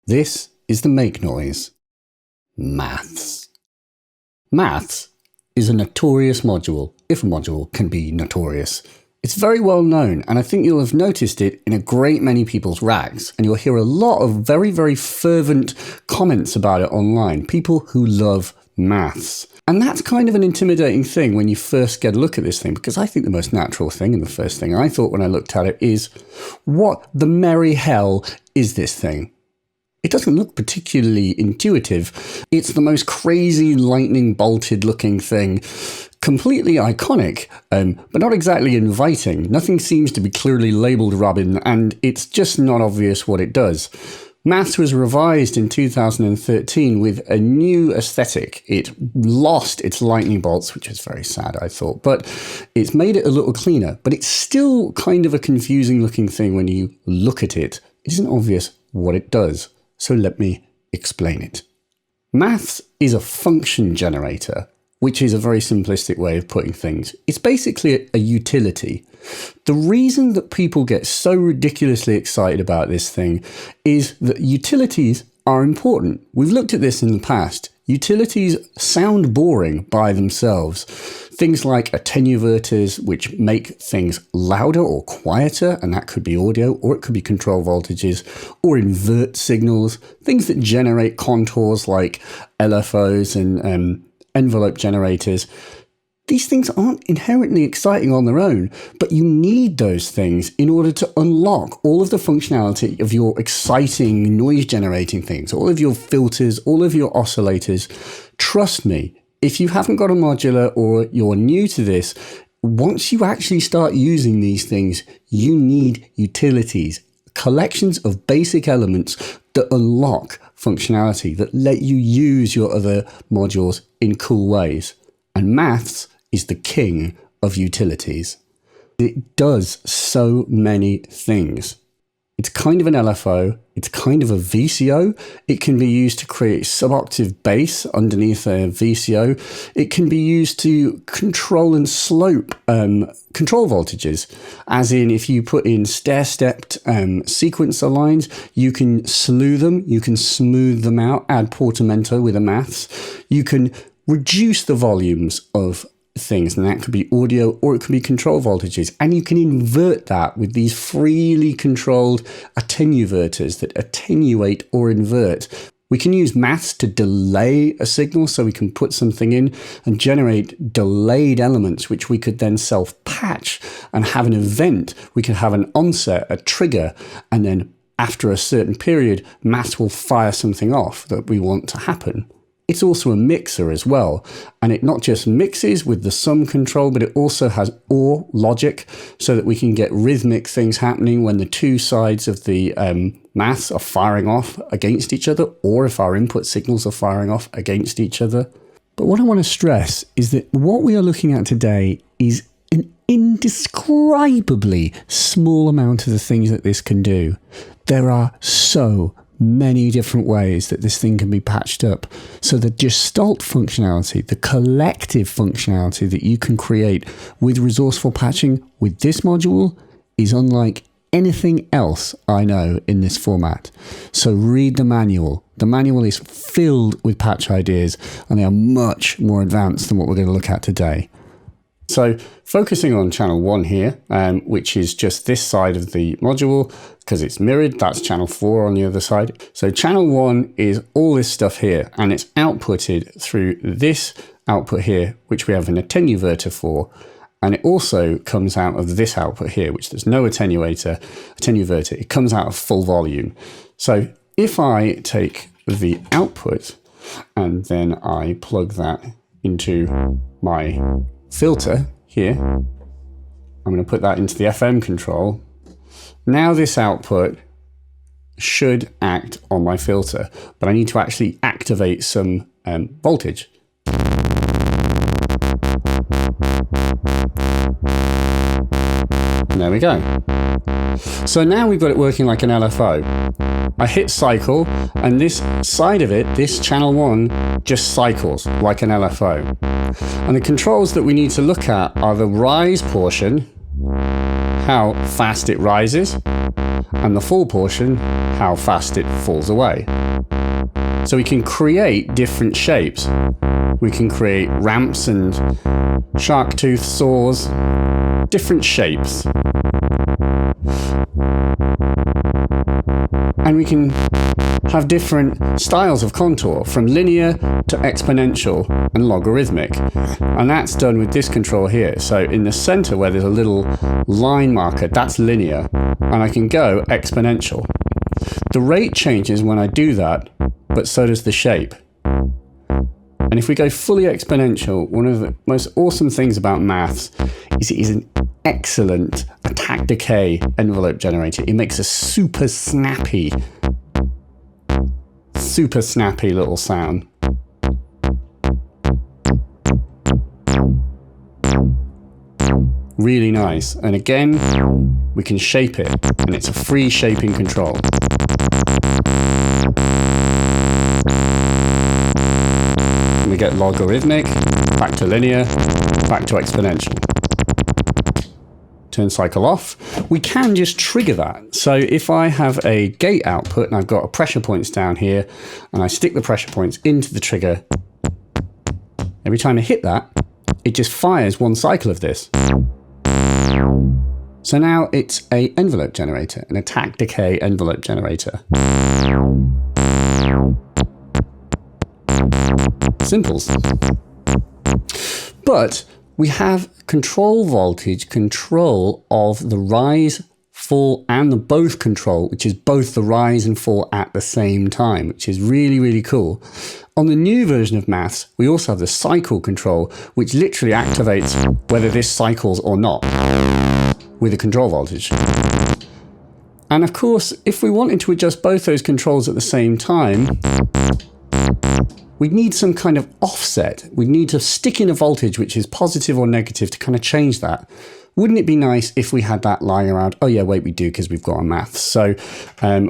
This is the make noise. Maths. Maths is a notorious module, if a module can be notorious. It's very well known, and I think you'll have noticed it in a great many people's racks, and you'll hear a lot of very, very fervent comments about it online. People who love maths. And that's kind of an intimidating thing when you first get a look at this thing, because I think the most natural thing and the first thing I thought when I looked at it is, what the merry hell is this thing? It doesn't look particularly intuitive. It's the most crazy lightning bolted looking thing, completely iconic, but not exactly inviting. Nothing seems to be clearly labelled Robin, and it's just not obvious what it does. Maths was revised in 2013 with a new aesthetic. It lost its lightning bolts, which is very sad, I thought, but it's made it a little cleaner. But it's still kind of a confusing looking thing when you look at it. It isn't obvious what it does. So let me explain it. Maths is a function generator, which is a very simplistic way of putting things. It's basically a utility. The reason that people get so ridiculously excited about this thing is that utilities are important. We've looked at this in the past. Utilities sound boring by themselves. Things like attenuverters, which make things louder or quieter, and that could be audio, or it could be control voltages, or invert signals, things that generate contours like LFOs and envelope generators. These things aren't inherently exciting on their own, but you need those things in order to unlock all of the functionality of your exciting noise generating things, all of your filters, all of your oscillators. Trust me, if you haven't got a modular or you're new to this, once you actually start using these things, you need utilities, collections of basic elements that unlock functionality, that let you use your other modules in cool ways. And maths is the king of utilities. It does so many things. It's kind of an LFO. It's kind of a VCO. It can be used to create sub-octave bass underneath a VCO. It can be used to control and slope control voltages. As in, if you put in stair-stepped sequencer lines, you can slew them, you can smooth them out, add portamento with a maths. You can reduce the volumes of things, and that could be audio or it could be control voltages, and you can invert that with these freely controlled attenuverters that attenuate or invert. We can use maths to delay a signal, so we can put something in and generate delayed elements which we could then self-patch and have an event. We could have an onset, a trigger, and then after a certain period maths will fire something off that we want to happen. It's also a mixer as well, and it not just mixes with the sum control, but it also has OR logic, so that we can get rhythmic things happening when the two sides of the maths are firing off against each other, or if our input signals are firing off against each other. But what I want to stress is that what we are looking at today is an indescribably small amount of the things that this can do. There are so many different ways that this thing can be patched up. So the gestalt functionality, the collective functionality that you can create with resourceful patching with this module is unlike anything else I know in this format. So read the manual. The manual is filled with patch ideas, and they are much more advanced than what we're going to look at today. So focusing on channel 1 here, which is just this side of the module, because it's mirrored, that's channel 4 on the other side. So channel 1 is all this stuff here, and it's outputted through this output here, which we have an attenuverter for. And it also comes out of this output here, which there's no attenuverter. It comes out of full volume. So if I take the output and then I plug that into my filter here, I'm going to put that into the FM control. Now this output should act on my filter, but I need to actually activate some voltage. And there we go. So now we've got it working like an LFO. I hit cycle, and this side of it, this channel 1, just cycles like an LFO. And the controls that we need to look at are the rise portion, how fast it rises, and the full portion, how fast it falls away. So we can create different shapes. We can create ramps and shark tooth saws, different shapes. And we can have different styles of contour, from linear to exponential and logarithmic. And that's done with this control here. So in the center where there's a little line marker, that's linear, and I can go exponential. The rate changes when I do that, but so does the shape. And if we go fully exponential, one of the most awesome things about maths is it is an excellent attack decay envelope generator. It makes a super snappy little sound. Really nice. And again, we can shape it, and it's a free shaping control. We get logarithmic, back to linear, back to exponential. Turn cycle off. We can just trigger that. So if I have a gate output and I've got a pressure points down here, and I stick the pressure points into the trigger, every time I hit that, it just fires one cycle of this. So now it's an envelope generator, an attack decay envelope generator. Simples. But we have control voltage, control of the rise, fall, and the both control, which is both the rise and fall at the same time, which is really, really cool. On the new version of maths, we also have the cycle control, which literally activates whether this cycles or not with a control voltage. And of course, if we wanted to adjust both those controls at the same time, we'd need some kind of offset. We'd need to stick in a voltage which is positive or negative to kind of change that. Wouldn't it be nice if we had that lying around? Oh yeah, wait, we do, because we've got our maths. So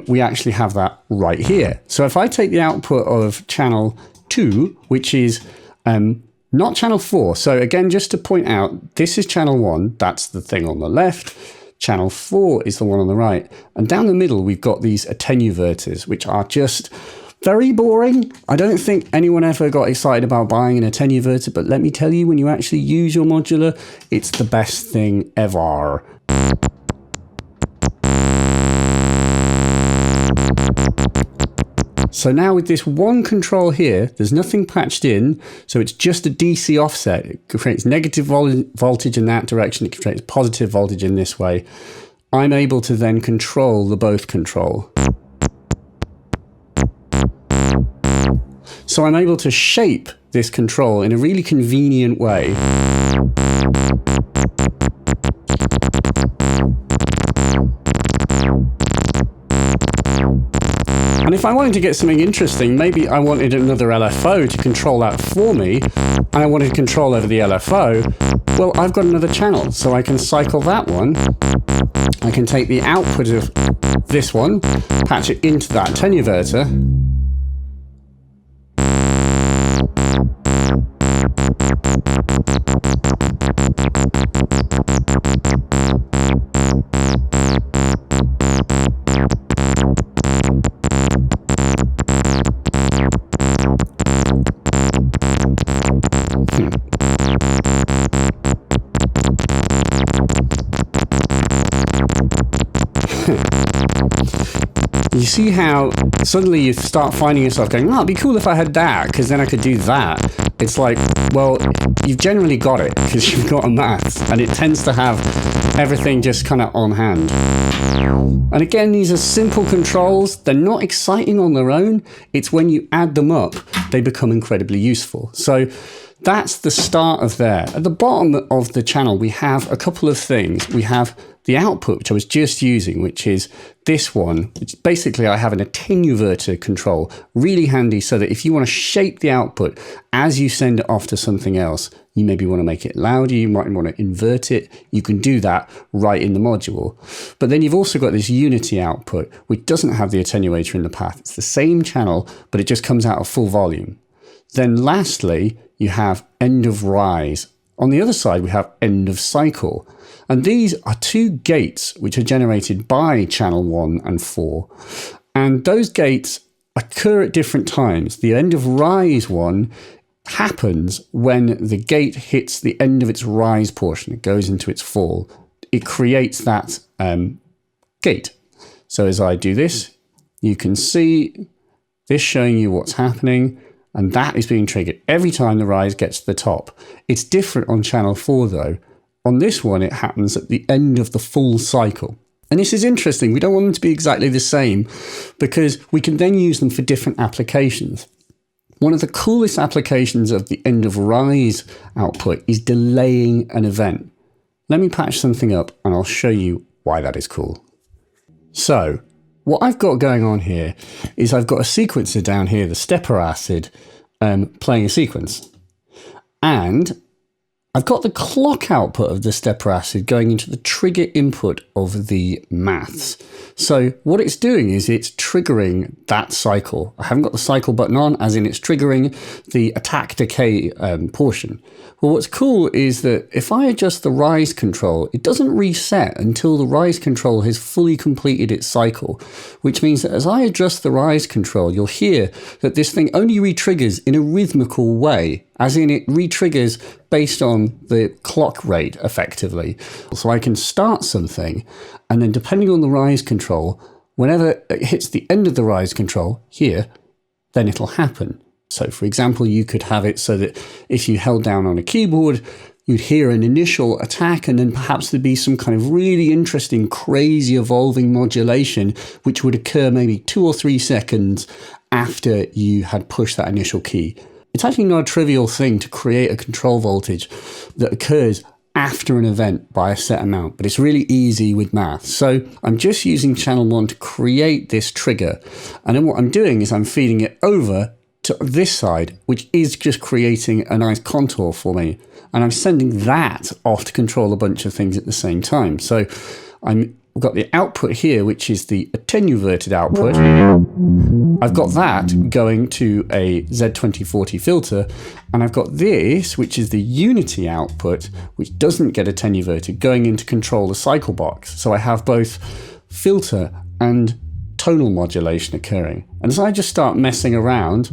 we actually have that right here. So if I take the output of channel 2, which is not channel 4. So again, just to point out, this is channel 1. That's the thing on the left. Channel 4 is the one on the right. And down the middle, we've got these attenuverters, which are just very boring. I don't think anyone ever got excited about buying an attenuverter, but let me tell you, when you actually use your modular, it's the best thing ever. So now with this one control here, there's nothing patched in, so it's just a DC offset. It creates negative voltage in that direction, it creates positive voltage in this way. I'm able to then control the both control. So I'm able to shape this control in a really convenient way. And if I wanted to get something interesting, maybe I wanted another LFO to control that for me, and I wanted control over the LFO, well, I've got another channel, so I can cycle that one. I can take the output of this one, patch it into that attenuverter, you see how suddenly you start finding yourself going, oh, it'd be cool if I had that, because then I could do that. It's like, well, you've generally got it, because you've got a maths, and it tends to have everything just kind of on hand. And again, these are simple controls. They're not exciting on their own. It's when you add them up, they become incredibly useful. So that's the start of there. At the bottom of the channel, we have a couple of things. We have the output, which I was just using, which is this one, which basically I have an attenuverter control, really handy, so that if you want to shape the output as you send it off to something else, you maybe want to make it louder, you might want to invert it, you can do that right in the module. But then you've also got this unity output, which doesn't have the attenuator in the path. It's the same channel, but it just comes out of full volume. Then lastly, you have end of rise. On the other side, we have end of cycle. And these are two gates which are generated by channel 1 and 4. And those gates occur at different times. The end of rise one happens when the gate hits the end of its rise portion. It goes into its fall. It creates that gate. So as I do this, you can see this showing you what's happening, and that is being triggered every time the rise gets to the top. It's different on channel 4 though. On this one, it happens at the end of the full cycle. And this is interesting. We don't want them to be exactly the same because we can then use them for different applications. One of the coolest applications of the end of rise output is delaying an event. Let me patch something up and I'll show you why that is cool. So what I've got going on here is I've got a sequencer down here, the stepper acid, playing a sequence. And I've got the clock output of the stepper acid going into the trigger input of the maths. So what it's doing is it's triggering that cycle. I haven't got the cycle button on, as in it's triggering the attack decay portion. Well, what's cool is that if I adjust the rise control, it doesn't reset until the rise control has fully completed its cycle, which means that as I adjust the rise control, you'll hear that this thing only re-triggers in a rhythmical way, as in it re-triggers based on the clock rate effectively. So I can start something, and then depending on the rise control, whenever it hits the end of the rise control here, then it'll happen. So for example, you could have it so that if you held down on a keyboard, you'd hear an initial attack, and then perhaps there'd be some kind of really interesting, crazy evolving modulation, which would occur maybe 2 or 3 seconds after you had pushed that initial key. It's actually not a trivial thing to create a control voltage that occurs after an event by a set amount, but it's really easy with math. So I'm just using channel 1 to create this trigger. And then what I'm doing is I'm feeding it over to this side, which is just creating a nice contour for me. And I'm sending that off to control a bunch of things at the same time. So I've got the output here, which is the attenuverted output. I've got that going to a Z2040 filter, and I've got this, which is the unity output, which doesn't get attenuverted, going in to control the cycle box. So I have both filter and tonal modulation occurring. And as I just start messing around,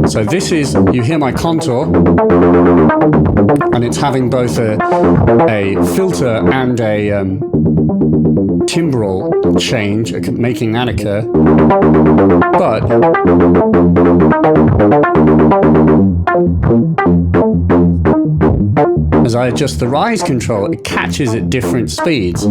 so this is, you hear my contour, and it's having both a filter and a timbral change, making that occur. But as I adjust the rise control, it catches at different speeds.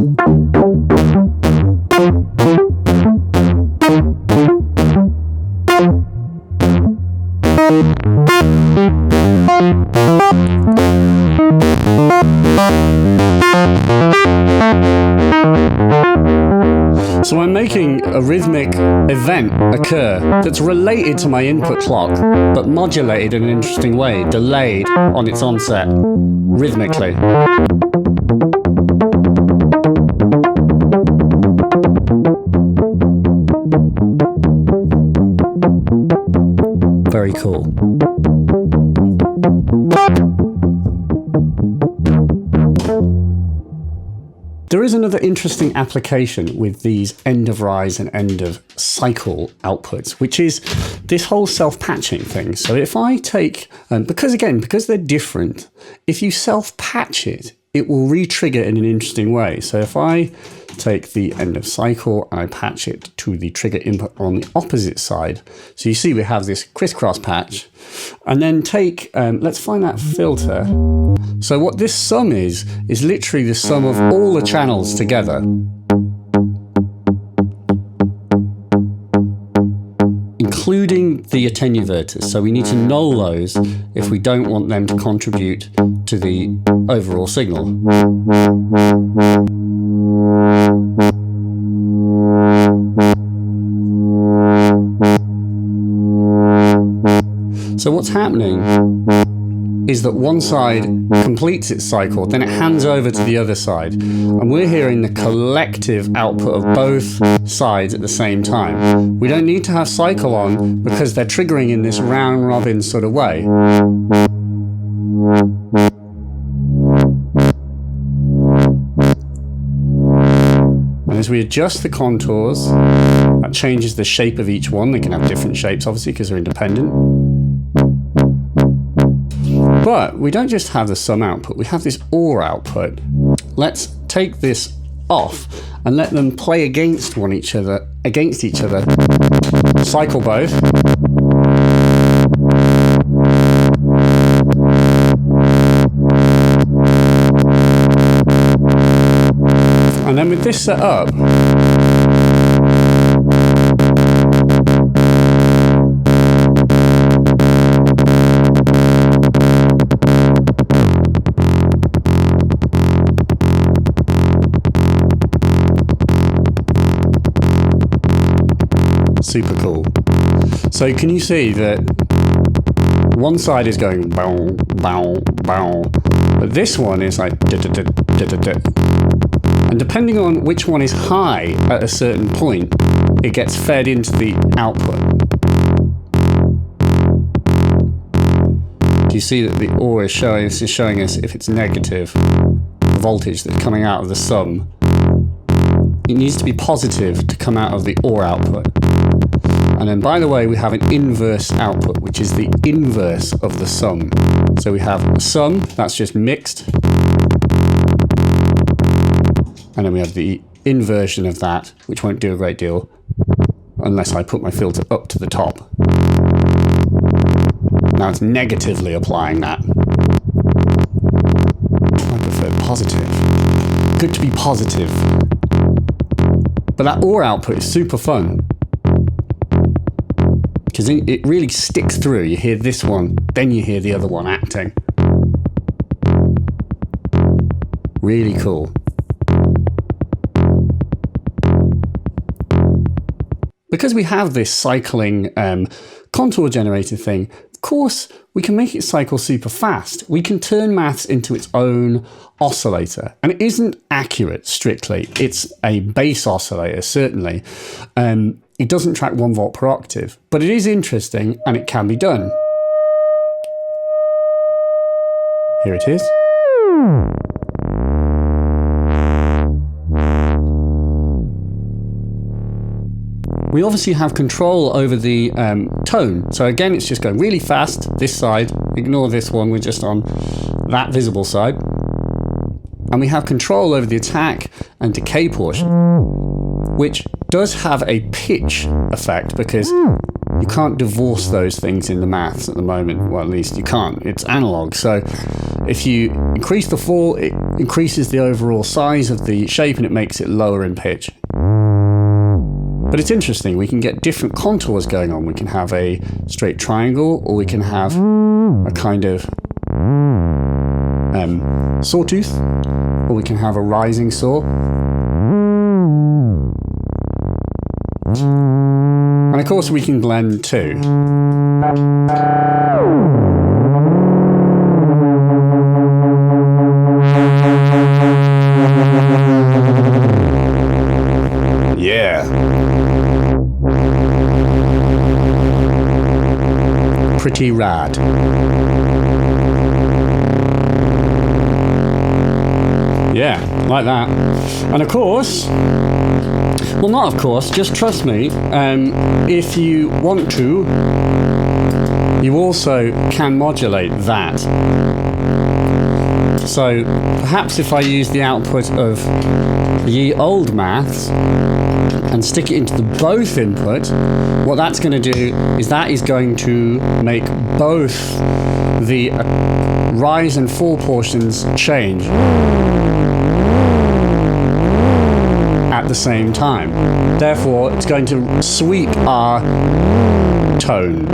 So I'm making a rhythmic event occur that's related to my input clock, but modulated in an interesting way, delayed on its onset, rhythmically. Very cool. There is another interesting application with these end of rise and end of cycle outputs, which is this whole self-patching thing. So if I take, because they're different, if you self-patch it, it will re-trigger in an interesting way. So if I take the end of cycle and I patch it to the trigger input on the opposite side, so you see we have this crisscross patch, and then take, let's find that filter. So what this sum is literally the sum of all the channels together. Including the attenuverters. So we need to null those if we don't want them to contribute to the overall signal. So what's happening is that one side completes its cycle, then it hands over to the other side. And we're hearing the collective output of both sides at the same time. We don't need to have cycle on because they're triggering in this round robin sort of way. And as we adjust the contours, that changes the shape of each one. They can have different shapes, obviously, because they're independent. But we don't just have the sum output, we have this OR output. Let's take this off and let them play against each other, cycle both. And then with this set up, super cool. So can you see that one side is going bow, bow, bow, but this one is like da, da, da, da, da, da. And depending on which one is high at a certain point, it gets fed into the output. Do you see that the OR is showing us if it's negative, the voltage that's coming out of the sum. It needs to be positive to come out of the OR output. And then, by the way, we have an inverse output, which is the inverse of the sum. So we have a sum, that's just mixed. And then we have the inversion of that, which won't do a great deal unless I put my filter up to the top. Now it's negatively applying that. I prefer positive. Good to be positive. But that OR output is super fun. Because it really sticks through. You hear this one, then you hear the other one acting. Really cool. Because we have this cycling contour generator thing, of course, we can make it cycle super fast. We can turn maths into its own oscillator. And it isn't accurate, strictly. It's a bass oscillator, certainly. It doesn't track 1 volt per octave, but it is interesting and it can be done. Here it is. We obviously have control over the tone. So again, it's just going really fast, this side. Ignore this one, we're just on that visible side. And we have control over the attack and decay portion, which does have a pitch effect because you can't divorce those things in the maths at the moment. Well, at least you can't. It's analog. So if you increase the fall, it increases the overall size of the shape and it makes it lower in pitch. But it's interesting, we can get different contours going on. We can have a straight triangle, or we can have a kind of sawtooth, or we can have a rising saw. And of course we can blend too. Yeah. Pretty rad. Yeah, like that. And of course, well, not of course, just trust me, if you want to, you also can modulate that. So perhaps if I use the output of ye old maths and stick it into the both input, what that's going to do is that is going to make both the rise and fall portions change at the same time. Therefore, it's going to sweep our tone.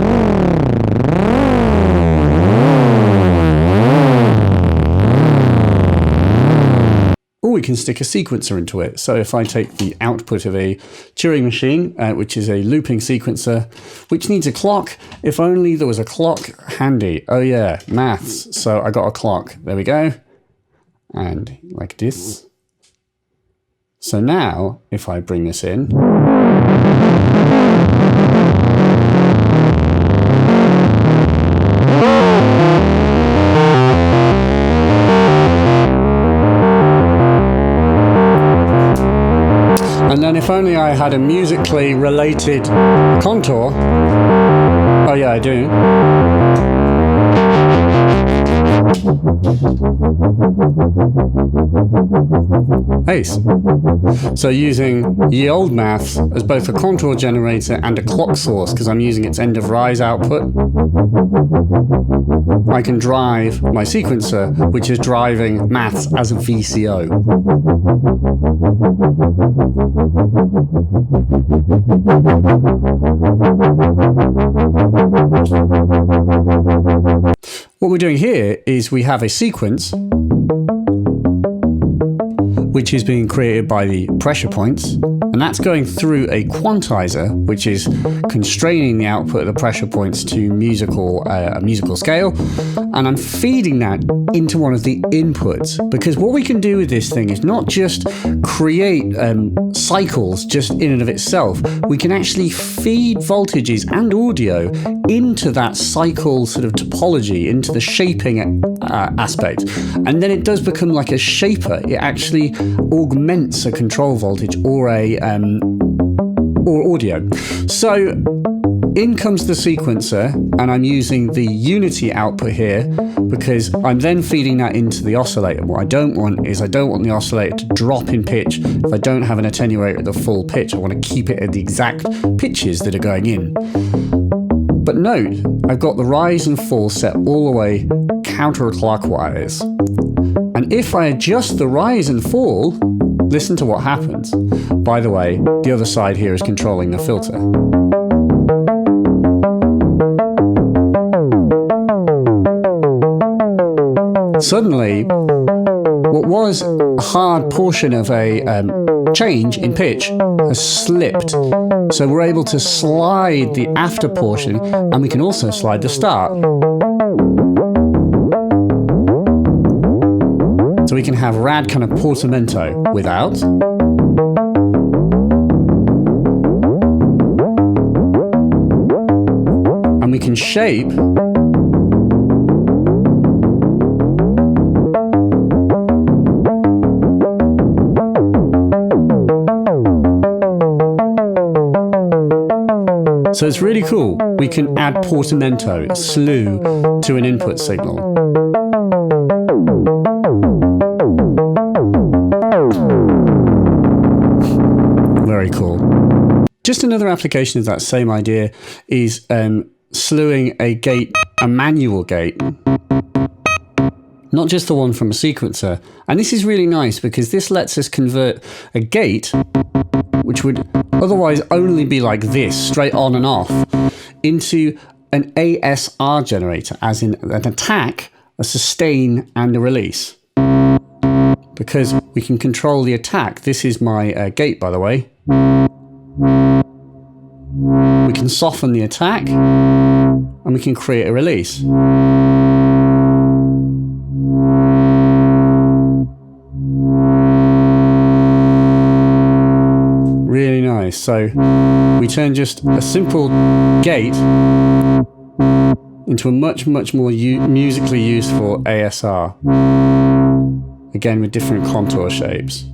Oh, we can stick a sequencer into it. So if I take the output of a Turing machine, which is a looping sequencer, which needs a clock, if only there was a clock handy. Oh yeah, maths. So I got a clock. There we go. And like this. So now, if I bring this in, and then if only I had a musically related contour. Oh yeah, I do. Ace. So using ye old maths as both a contour generator and a clock source, because I'm using its end of rise output, I can drive my sequencer, which is driving maths as a VCO. What we're doing here is we have a sequence which is being created by the pressure points, and that's going through a quantizer, which is constraining the output of the pressure points to a musical scale, and I'm feeding that into one of the inputs, because what we can do with this thing is not just create cycles just in and of itself. We can actually feed voltages and audio into that cycle sort of topology, into the shaping aspect, and then it does become like a shaper. It actually augments a control voltage or audio. So in comes the sequencer, and I'm using the unity output here because I'm then feeding that into the oscillator. What I don't want the oscillator to drop in pitch if I don't have an attenuator at the full pitch. I want to keep it at the exact pitches that are going in. But note, I've got the rise and fall set all the way counterclockwise. And if I adjust the rise and fall, listen to what happens. By the way, the other side here is controlling the filter. Suddenly, what was a hard portion of a change in pitch has slipped. So we're able to slide the after portion, and we can also slide the start. So we can have rad kind of portamento without. And we can shape so it's really cool. We can add portamento, slew, to an input signal. Very cool. Just another application of that same idea is slewing a gate, a manual gate, not just the one from a sequencer. And this is really nice because this lets us convert a gate, which would otherwise only be like this, straight on and off, into an ASR generator, as in an attack, a sustain, and a release. Because we can control the attack. This is my gate, by the way. We can soften the attack, and we can create a release. Really nice. So we turn just a simple gate into a much more musically useful ASR. Again, with different contour shapes.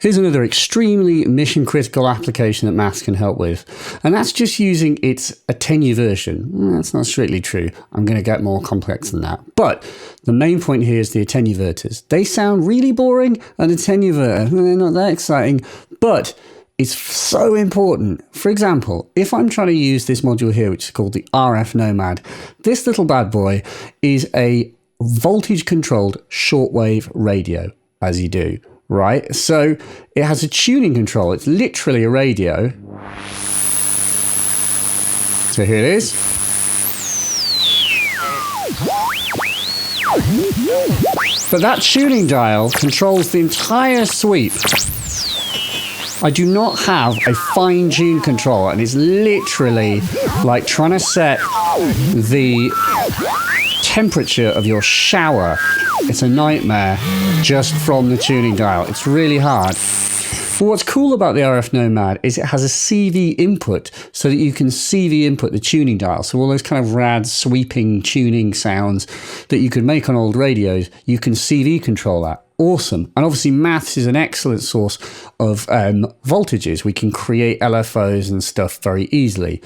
Here's another extremely mission-critical application that maths can help with, and that's just using its attenuversion. That's not strictly true. I'm going to get more complex than that. But the main point here is the attenuverters. They sound really boring, an attenuverter. They're not that exciting, but it's so important. For example, if I'm trying to use this module here, which is called the RF Nomad, this little bad boy is a voltage-controlled shortwave radio, as you do. Right, so it has a tuning control. It's literally a radio. So here it is. But that tuning dial controls the entire sweep. I do not have a fine-tune control, and it's literally like trying to set the temperature of your shower. It's a nightmare just from the tuning dial. It's really hard. But what's cool about the RF Nomad is it has a CV input so that you can CV input the tuning dial. So all those kind of rad sweeping tuning sounds that you could make on old radios, you can CV control that. Awesome. And obviously maths is an excellent source of voltages. We can create LFOs and stuff very easily.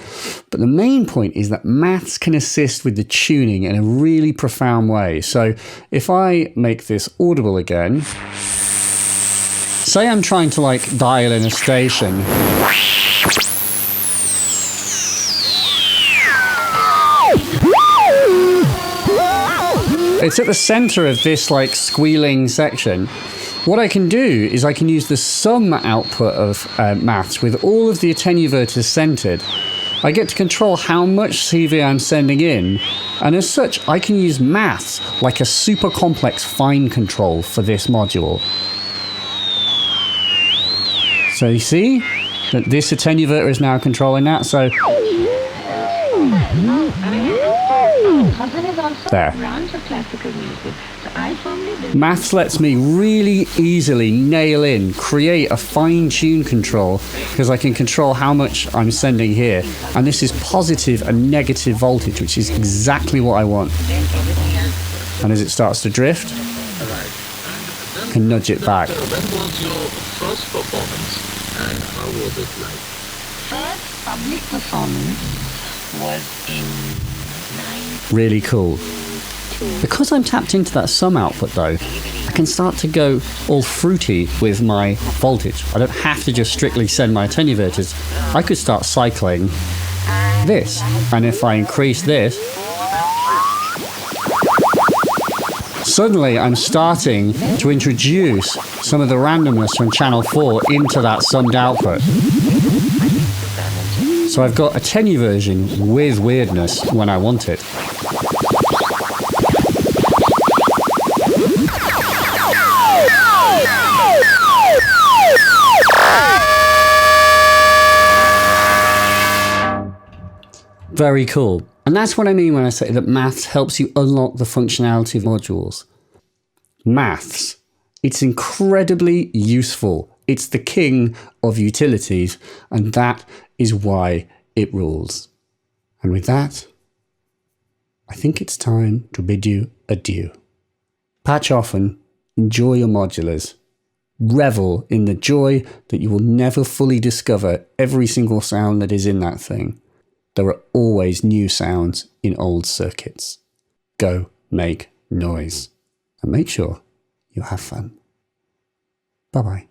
But the main point is that maths can assist with the tuning in a really profound way. So if I make this audible again, say I'm trying to like dial in a station. It's at the center of this like squealing section. What I can do is I can use the sum output of maths with all of the attenuverters centered. I get to control how much CV I'm sending in, and as such I can use maths like a super complex fine control for this module. So you see that this attenuverter is now controlling that, so there. Maths lets me really easily nail in, create a fine-tune control, because I can control how much I'm sending here. And this is positive and negative voltage, which is exactly what I want. And as it starts to drift, I can nudge it back. When was your first performance and how was it like? First public performance was in Really cool. Because I'm tapped into that sum output though, I can start to go all fruity with my voltage. I don't have to just strictly send my attenuverters. I could start cycling this. And if I increase this, suddenly I'm starting to introduce some of the randomness from channel 4 into that summed output. So I've got attenuversion with weirdness when I want it. Very cool. And that's what I mean when I say that maths helps you unlock the functionality of modules. Maths. It's incredibly useful. It's the king of utilities, and that is why it rules. And with that, I think it's time to bid you adieu. Patch often, enjoy your modulars. Revel in the joy that you will never fully discover every single sound that is in that thing. There are always new sounds in old circuits. Go make noise. And make sure you have fun. Bye-bye.